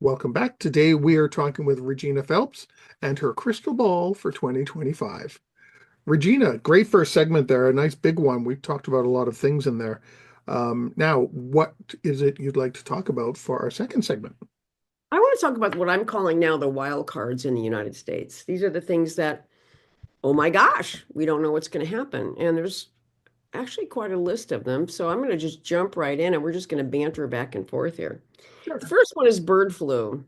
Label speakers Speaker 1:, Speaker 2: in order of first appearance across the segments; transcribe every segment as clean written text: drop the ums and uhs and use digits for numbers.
Speaker 1: Welcome back. Today we are talking with Regina Phelps and her crystal ball for 2025. Regina, great first segment there, a nice big one. We've talked about a lot of things in there. Now, what is it you'd like to talk about for our second segment?
Speaker 2: I want to talk about what I'm calling now the wild cards in the United States. These are the things that, oh my gosh, we don't know what's going to happen. And there's actually quite a list of them. So I'm going to just jump right in and we're just going to banter back and forth here. The
Speaker 1: Sure.
Speaker 2: first one is bird flu. Do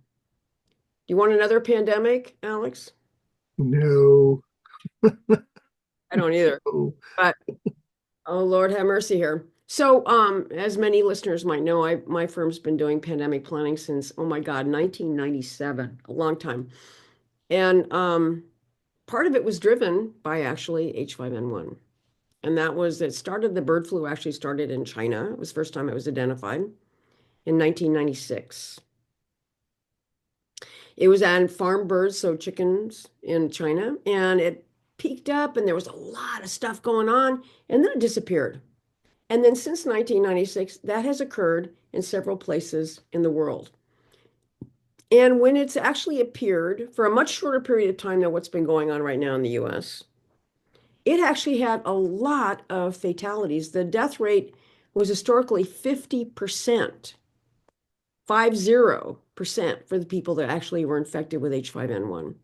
Speaker 2: you want another pandemic, Alex?
Speaker 1: No.
Speaker 2: I don't either.
Speaker 1: Oh,
Speaker 2: But oh Lord have mercy here. So as many listeners might know, my firm's been doing pandemic planning since, oh my God, 1997, a long time. And part of it was driven by actually H5N1. And the bird flu actually started in China. It was the first time it was identified in 1996. It was on farm birds, so chickens in China, and it peaked up and there was a lot of stuff going on, and then it disappeared. And then since 1996, that has occurred in several places in the world. And when it's actually appeared for a much shorter period of time than what's been going on right now in the US, it actually had a lot of fatalities. The death rate was historically 50%, 50% for the people that actually were infected with H5N1.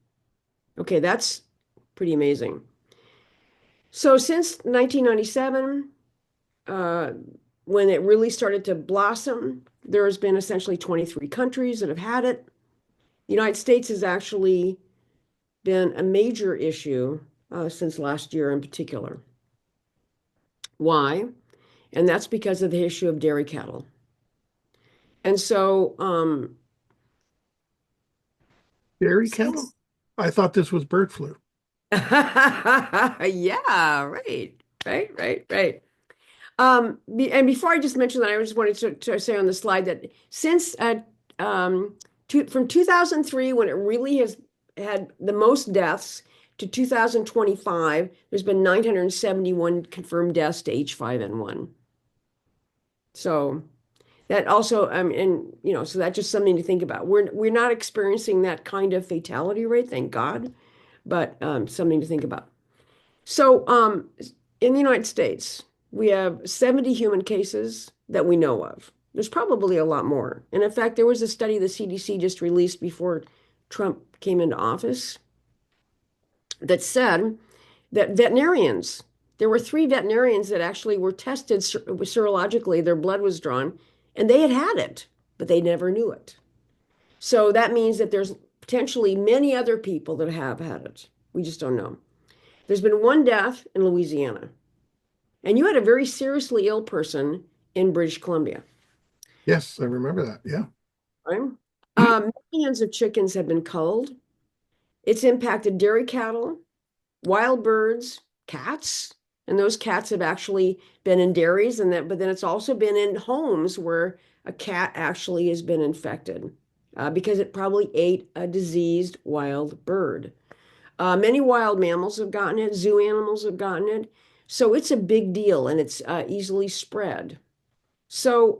Speaker 2: Okay, that's pretty amazing. So since 1997, uh, when it really started to blossom, there has been essentially 23 countries that have had it. The United States has actually been a major issue since last year in particular. Why? And that's because of the issue of dairy cattle. And so,
Speaker 1: dairy cattle?
Speaker 2: since,
Speaker 1: I thought this was bird flu.
Speaker 2: yeah, right. And before I just mentioned that, I just wanted to say on the slide that since from 2003, when it really has had the most deaths, to 2025, there's been 971 confirmed deaths to H5N1. So that also, and so that's just something to think about. We're not experiencing that kind of fatality rate, thank God, but something to think about. So in the United States, we have 70 human cases that we know of. There's probably a lot more. And in fact, there was a study the CDC just released before Trump came into office that said that there were 3 veterinarians that actually were tested serologically, their blood was drawn, and they had it, but they never knew it. So that means that there's potentially many other people that have had it. We just don't know. There's been 1 death in Louisiana, and you had a very seriously ill person in British Columbia,
Speaker 1: Yes, I remember that. Yeah.
Speaker 2: right? Millions of chickens have been culled. It's impacted dairy cattle, wild birds, cats, and those cats have actually been in dairies, but then it's also been in homes where a cat actually has been infected because it probably ate a diseased wild bird. Many wild mammals have gotten it, zoo animals have gotten it. So it's a big deal and it's easily spread. So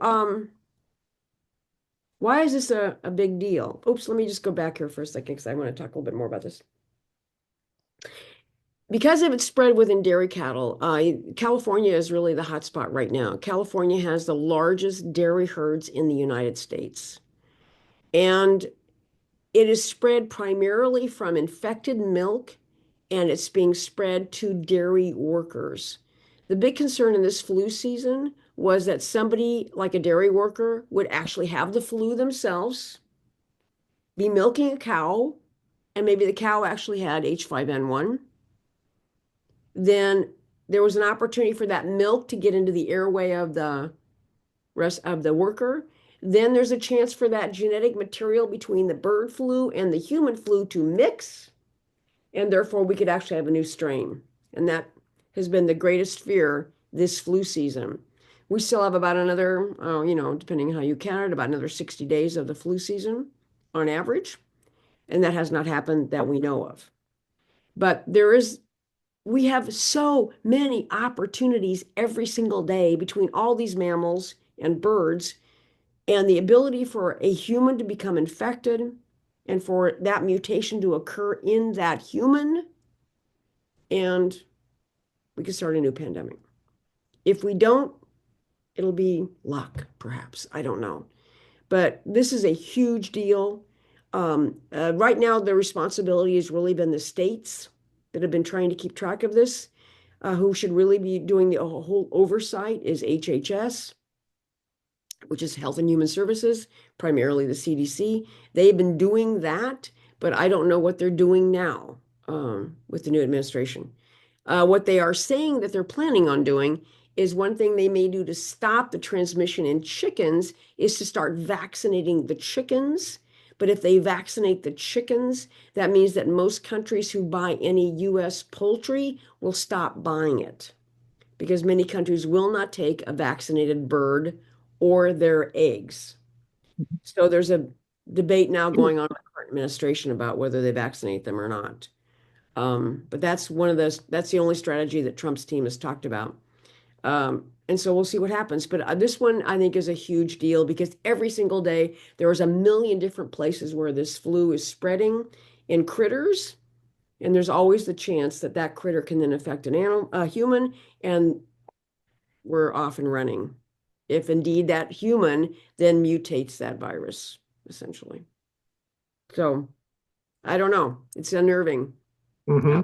Speaker 2: why is this a big deal? Oops, let me just go back here for a second because I want to talk a little bit more about this. Because of its spread within dairy cattle, California is really the hot spot right now. California has the largest dairy herds in the United States. And it is spread primarily from infected milk, and it's being spread to dairy workers. The big concern in this flu season was that somebody like a dairy worker would actually have the flu themselves, be milking a cow, and maybe the cow actually had H5N1. Then there was an opportunity for that milk to get into the airway of the rest of the worker. Then there's a chance for that genetic material between the bird flu and the human flu to mix, and therefore we could actually have a new strain. And that has been the greatest fear this flu season. We still have about another, depending on how you count it, about another 60 days of the flu season on average. And that has not happened that we know of. But we have so many opportunities every single day between all these mammals and birds And the ability for a human to become infected and for that mutation to occur in that human, and we could start a new pandemic. If we don't, it'll be luck, perhaps. I don't know. But this is a huge deal. Right now, the responsibility has really been the states that have been trying to keep track of this. Who should really be doing the whole oversight is HHS, which is Health and Human Services, primarily the CDC. They've been doing that, but I don't know what they're doing now with the new administration. What they are saying that they're planning on doing is one thing they may do to stop the transmission in chickens is to start vaccinating the chickens. But if they vaccinate the chickens, that means that most countries who buy any US poultry will stop buying it because many countries will not take a vaccinated bird or their eggs. So there's a debate now going on in the current administration about whether they vaccinate them or not. But that's the only strategy that Trump's team has talked about. And so we'll see what happens. But this one I think is a huge deal because every single day there is a million different places where this flu is spreading in critters. And there's always the chance that that critter can then affect an animal, a human, and we're off and running. If indeed that human then mutates that virus, essentially. So I don't know. It's unnerving.
Speaker 1: Hmm.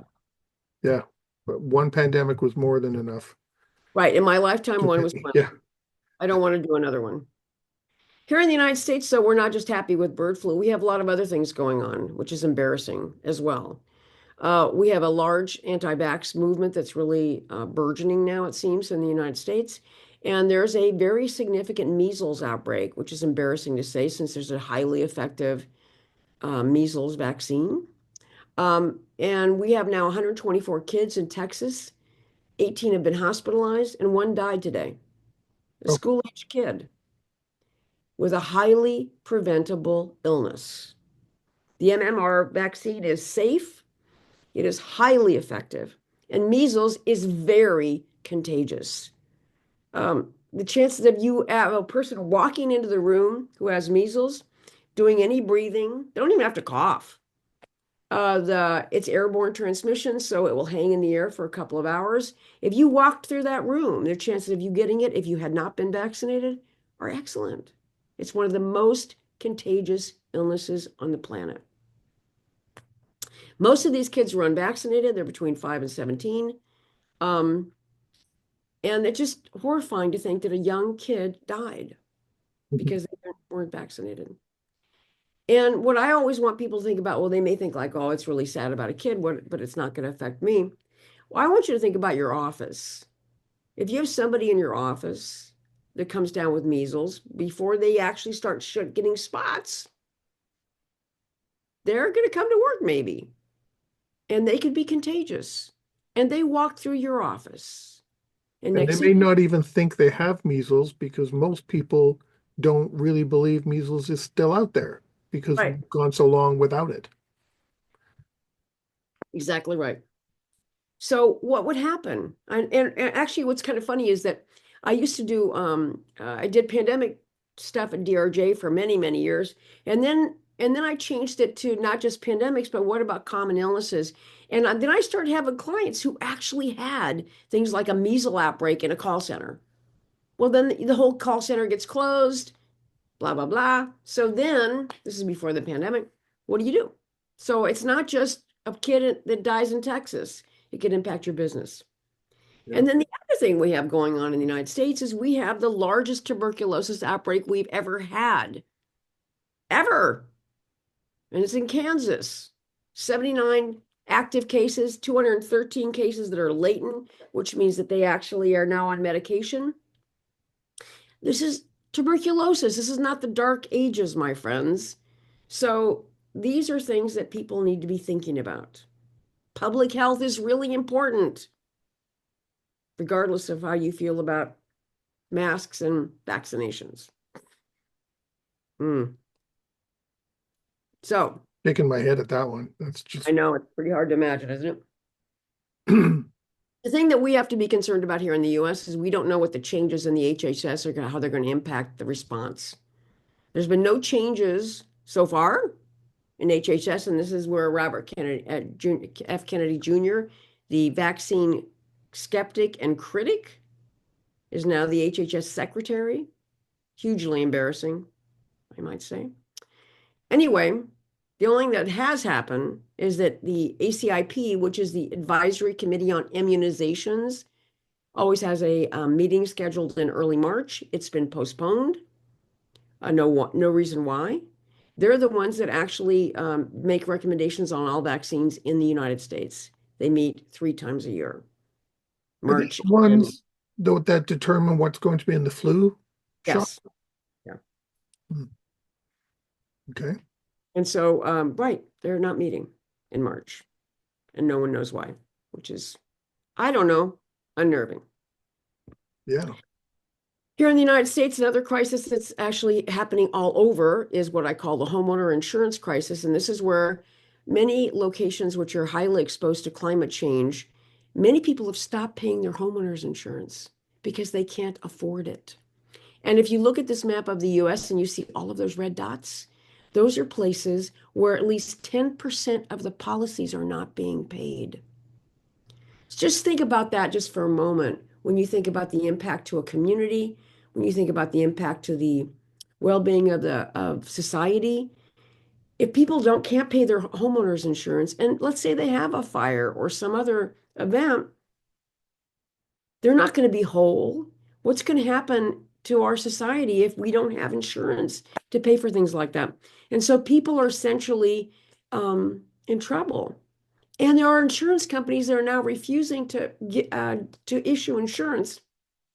Speaker 1: Yeah. But one pandemic was more than enough.
Speaker 2: Right. In my lifetime, one was plenty.
Speaker 1: Yeah.
Speaker 2: I don't want to do another one. Here in the United States, though, we're not just happy with bird flu. We have a lot of other things going on, which is embarrassing as well. We have a large anti-vax movement that's really burgeoning now, it seems, in the United States. And there's a very significant measles outbreak, which is embarrassing to say since there's a highly effective measles vaccine. And we have now 124 kids in Texas. 18 have been hospitalized, and one died today. A
Speaker 1: Oh,
Speaker 2: school-age kid with a highly preventable illness. The MMR vaccine is safe. It is highly effective. And measles is very contagious. The chances of you have a person walking into the room who has measles, doing any breathing, they don't even have to cough. It's airborne transmission, so it will hang in the air for a couple of hours. If you walked through that room, the chances of you getting it if you had not been vaccinated are excellent. It's one of the most contagious illnesses on the planet. Most of these kids were unvaccinated. They're between 5 and 17. And it's just horrifying to think that a young kid died because they weren't vaccinated. And what I always want people to think about, well, they may think like, oh, it's really sad about a kid, but it's not going to affect me. Well, I want you to think about your office. If you have somebody in your office that comes down with measles, before they actually start getting spots, they're going to come to work maybe, and they could be contagious. And they walk through your office. And
Speaker 1: and they
Speaker 2: next
Speaker 1: may
Speaker 2: thing,
Speaker 1: not even think they have measles because most people don't really believe measles is still out there because
Speaker 2: right,
Speaker 1: we've gone so long without it.
Speaker 2: exactly right. So what would happen? And actually, what's kind of funny is that I used to do I did pandemic stuff at DRJ for many, many years, and then I changed it to not just pandemics, but what about common illnesses? And then I started having clients who actually had things like a measles outbreak in a call center. Well, then the whole call center gets closed, blah, blah, blah. So then, this is before the pandemic, what do? So it's not just a kid that dies in Texas. It can impact your business.
Speaker 1: Yeah.
Speaker 2: And then the other thing we have going on in the United States is we have the largest tuberculosis outbreak we've ever had, ever. And it's in Kansas. 79 active cases, 213 cases that are latent, which means that they actually are now on medication. This is tuberculosis. This is not the dark ages, my friends. So these are things that people need to be thinking about. Public health is really important, regardless of how you feel about masks and vaccinations. So
Speaker 1: Shaking my head at that one. That's
Speaker 2: I
Speaker 1: just
Speaker 2: know it's pretty hard to imagine, isn't it? The thing that we have to be concerned about here in the US is we don't know what the changes in the HHS are how they're going to impact the response. There's been no changes so far in HHS, and this is where Robert Kennedy, F. Kennedy Jr., the vaccine skeptic and critic, is now the HHS secretary. Hugely embarrassing, I might say. Anyway, the only thing that has happened is that the ACIP, which is the Advisory Committee on Immunizations, always has a meeting scheduled in early March. It's been postponed. No reason why. They're the ones that actually make recommendations on all vaccines in the United States. They meet 3 times a year,
Speaker 1: Are these
Speaker 2: March
Speaker 1: the
Speaker 2: and
Speaker 1: ones though that determine what's going to be in the flu shot?
Speaker 2: yes. Yeah.
Speaker 1: Hmm, okay.
Speaker 2: And so, right, they're not meeting in March, and no one knows why, which is, I don't know, unnerving.
Speaker 1: Yeah.
Speaker 2: Here in the United States, another crisis that's actually happening all over is what I call the homeowner insurance crisis. And this is where many locations which are highly exposed to climate change, many people have stopped paying their homeowners insurance because they can't afford it. And if you look at this map of the US and you see all of those red dots, those are places where at least 10% of the policies are not being paid. Just think about that just for a moment when you think about the impact to a community, when you think about the impact to the well-being of society. If people can't pay their homeowners insurance, and let's say they have a fire or some other event, they're not going to be whole. What's going to happen to our society if we don't have insurance to pay for things like that? And so people are essentially in trouble. And there are insurance companies that are now refusing to issue insurance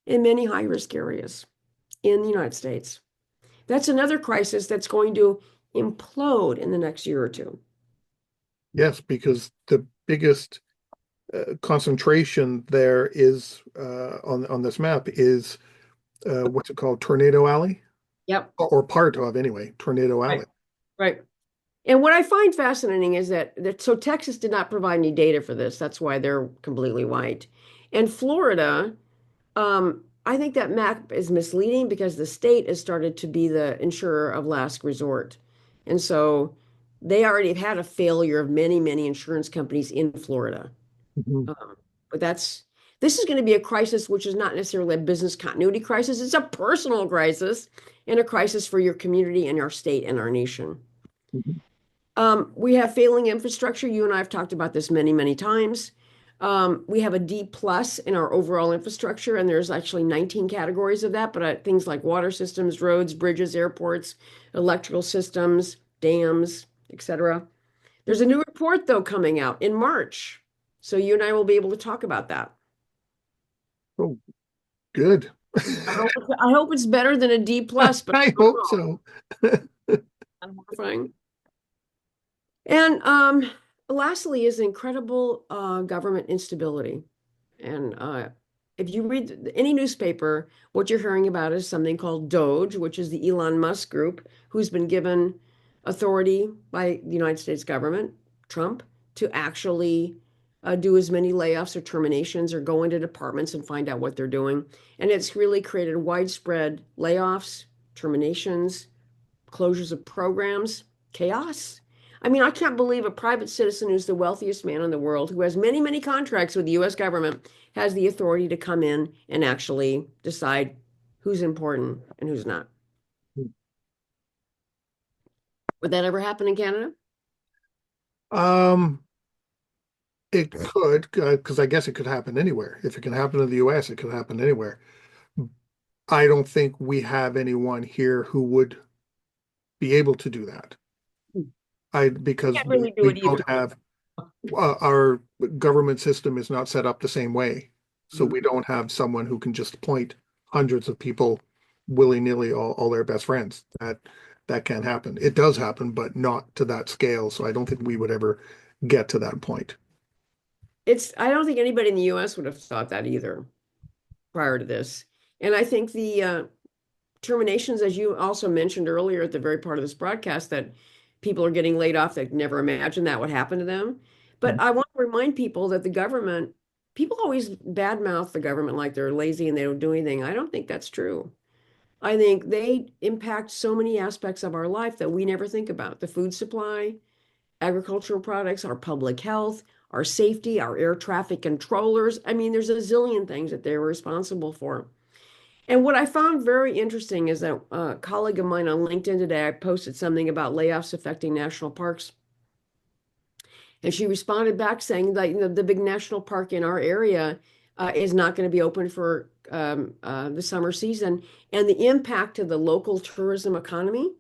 Speaker 2: in many high-risk areas in the United States. That's another crisis that's going to implode in the next year or two.
Speaker 1: Yes, because the biggest concentration there is on this map is what's it called? Tornado Alley?
Speaker 2: Yep.
Speaker 1: Or part of anyway, Tornado
Speaker 2: Right.
Speaker 1: Alley.
Speaker 2: Right. And what I find fascinating is that so Texas did not provide any data for this. That's why they're completely white. And Florida, I think that map is misleading because the state has started to be the insurer of last resort. And so they already have had a failure of many, many insurance companies in Florida.
Speaker 1: Mhm.
Speaker 2: But this is going to be a crisis, which is not necessarily a business continuity crisis. It's a personal crisis and a crisis for your community and our state and our nation.
Speaker 1: Mhm.
Speaker 2: We have failing infrastructure. You and I have talked about this many, many times. We have a D plus in our overall infrastructure, and there's actually 19 categories of that, but things like water systems, roads, bridges, airports, electrical systems, dams, etc. There's a new report, though, coming out in March. So you and I will be able to talk about that.
Speaker 1: Oh, good.
Speaker 2: I hope it's better than a D plus, but
Speaker 1: I
Speaker 2: I don't
Speaker 1: hope
Speaker 2: know.
Speaker 1: so.
Speaker 2: I'm horrifying. And lastly is incredible government instability. And if you read any newspaper, what you're hearing about is something called Doge, which is the Elon Musk group, who's been given authority by the United States government, Trump, to actually do as many layoffs or terminations or go into departments and find out what they're doing. And it's really created widespread layoffs, terminations, closures of programs, chaos. I mean, I can't believe a private citizen who's the wealthiest man in the world, who has many, many contracts with the US government, has the authority to come in and actually decide who's important and who's not. Would that ever happen in Canada?
Speaker 1: Um, it could, because I guess it could happen anywhere. If it can happen in the US, it could happen anywhere. I don't think we have anyone here who would be able to do that. Because
Speaker 2: Can't really do
Speaker 1: we
Speaker 2: it either.
Speaker 1: don't have our government system is not set up the same way. So we don't have someone who can just appoint hundreds of people willy-nilly, all their best friends. That can't happen. It does happen, but not to that scale. So I don't think we would ever get to that point.
Speaker 2: I don't think anybody in the US would have thought that either prior to this. And I think the terminations, as you also mentioned earlier at the very part of this broadcast, that people are getting laid off that never imagined that would happen to them. But I want to remind people that the government, people always badmouth the government like they're lazy and they don't do anything. I don't think that's true. I think they impact so many aspects of our life that we never think about. The food supply, agricultural products, our public health, our safety, our air traffic controllers. I mean, there's a zillion things that they're responsible for. And what I found very interesting is that a colleague of mine on LinkedIn today, I posted something about layoffs affecting national parks. And she responded back saying that, the big national park in our area is not going to be open for the summer season. And the impact to the local tourism economy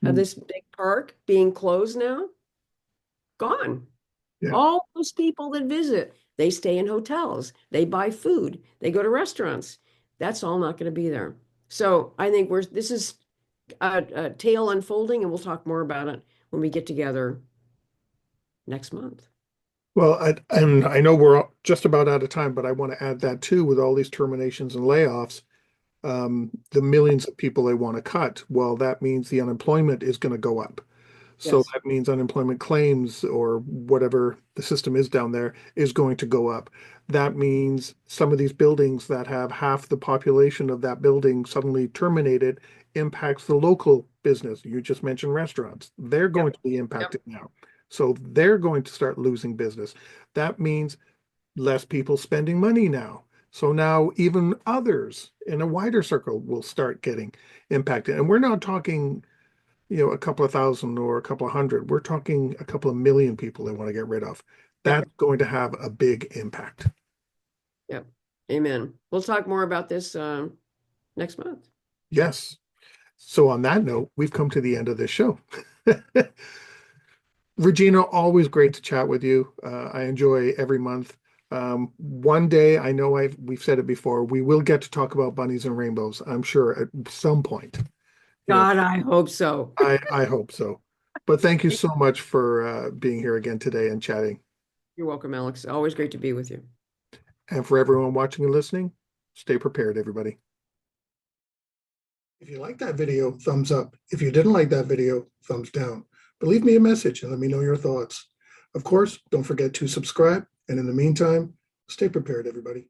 Speaker 2: of
Speaker 1: Mm.
Speaker 2: this big park being closed now, gone.
Speaker 1: Yeah.
Speaker 2: All those people that visit, they stay in hotels, they buy food, they go to restaurants. That's all not going to be there. So I think this is a tale unfolding, and we'll talk more about it when we get together next month.
Speaker 1: Well, and I know we're just about out of time, but I want to add that too, with all these terminations and layoffs, the millions of people they want to cut. Well, that means the unemployment is going to go up. So
Speaker 2: Yes.
Speaker 1: that means unemployment claims or whatever the system is down there is going to go up. That means some of these buildings that have half the population of that building suddenly terminated impacts the local business. You just mentioned restaurants. They're going
Speaker 2: Yep.
Speaker 1: to be
Speaker 2: Yep.
Speaker 1: impacted now. So they're going to start losing business. That means less people spending money now. So now even others in a wider circle will start getting impacted. And we're not talking, a couple of thousand or a couple of hundred. We're talking a couple of million people they want to get rid of.
Speaker 2: Yep.
Speaker 1: That's going to have a big impact.
Speaker 2: Yep. Amen. We'll talk more about this next month.
Speaker 1: Yes. So on that note, we've come to the end of this show. Regina, always great to chat with you. I enjoy every month. One day, I know we've said it before, we will get to talk about bunnies and rainbows, I'm sure at some point.
Speaker 2: God, I hope so.
Speaker 1: I hope so. But thank you so much for being here again today and chatting.
Speaker 2: You're welcome, Alex. Always great to be with you.
Speaker 1: And for everyone watching and listening, stay prepared, everybody. If you liked that video, thumbs up. If you didn't like that video, thumbs down. But leave me a message and let me know your thoughts. Of course, don't forget to subscribe. And in the meantime, stay prepared, everybody.